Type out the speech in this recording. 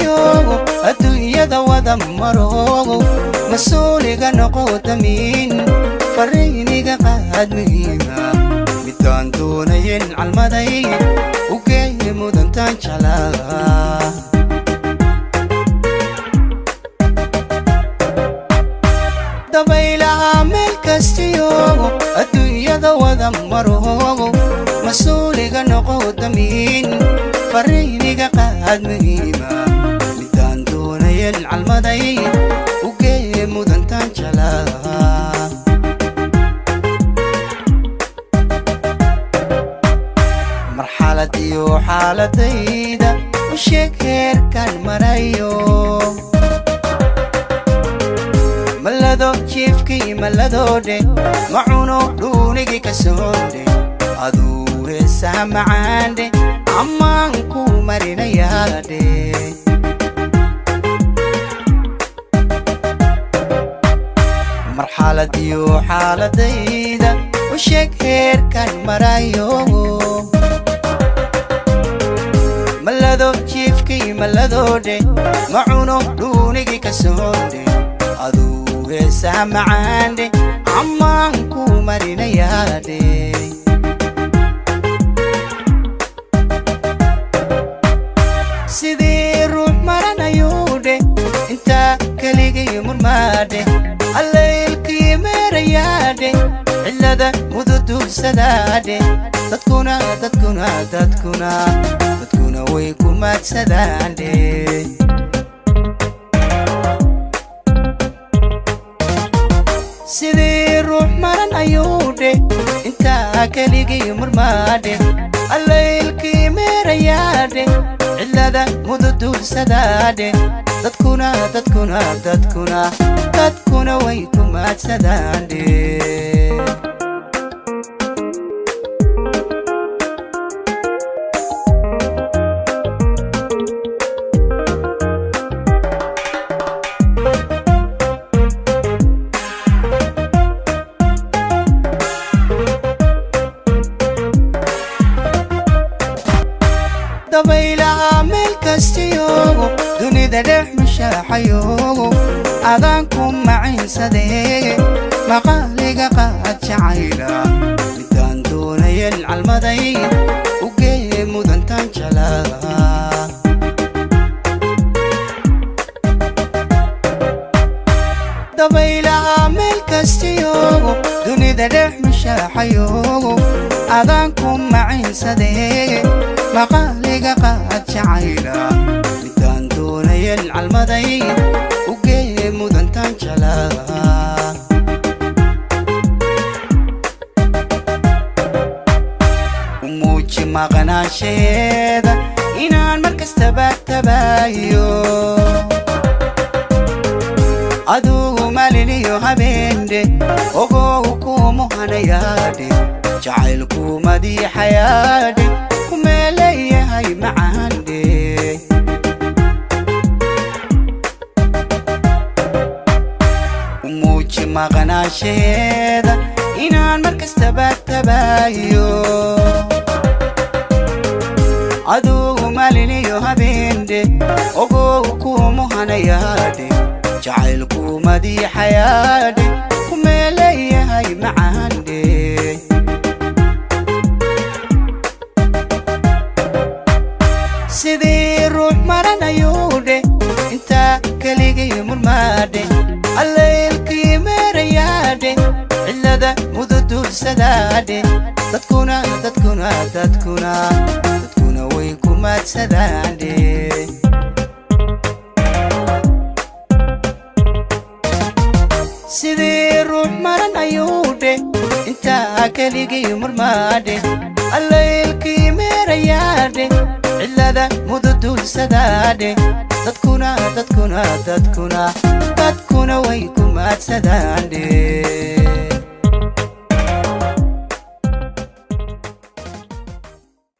kastiyo adduunyada wada maro mas'uuliga noqotamin fariiniga qaad muhiima midaan doonayn calmaday u geeyay mudantaan jeclaa dabaylaha meel kastiyo adduunyada wada maro mas'uuliga noqotamin fariiniga qaad muhiima midaan doonayn calmaday u geeyay mudantaan jeclaa marxaladiyo xaaladayda u sheeg heerkan marayo malado jiifkii maladoodhe macuno dhuunigii ka soodhe aduu heesaha macaandhe ammaan ku marinayaadhe marxaladiyo xaaladayda u sheeg heerkan marayo malado jiifkii maladoodhe macuno dhuunigii ka soodhe aduu heesaha macaandhe ammaan ku marinayaadhe sidii ruux maranayuudhe intaa keligii murmaadhe allaylkii meerayaadhe cillada mududuursadaadhe dadkuna way ku maadsadaandhe sidii ruux maran ayuudhe intaa keligii murmaadhe allaylkii meerayaadhe cillada mududuursadaadhe dadkuna way ku maadsadaandhe dabaylaha meel kastiyo dunida dhex mushaaxayo adaan ku maciinsadee maqaaliga qaad jacayla midaan doonayn calmaday u geeyay mudantaan jeclaa dabaylaha meel kastiyo dunida dhex mushaaxayo adaan ku maciinsadee maqaaliga qaad jacayla midaan doonayn calmaday u geeyay mudantaan jeclaa u muuji maqnaansheeda inaan markastaba tabaayo adugu maliniyo habeendhe ogow kumu hanayaadhe jacaylku madiixayaadhe kumeeleeyahay macaandhe u muuji maqnaansheeda inaan markastaba tabaayo adugu maliniyo habeendhe ogow kumu hanayaadhe jacaylku madiixayaadhe kumeeleeyahay macaandhe sidii ruux maranayuudhe intaa keligii murmaadhe allaylkii meerayaadhe cillada mududuursadaadhe dadkuna way ku maadsadaandhe sidii ruux maranayuudhe intaa keligii murmaadhe allaylkii meerayaadhe cillada mududuursadaadhe dadkuna way ku maadsadaandhe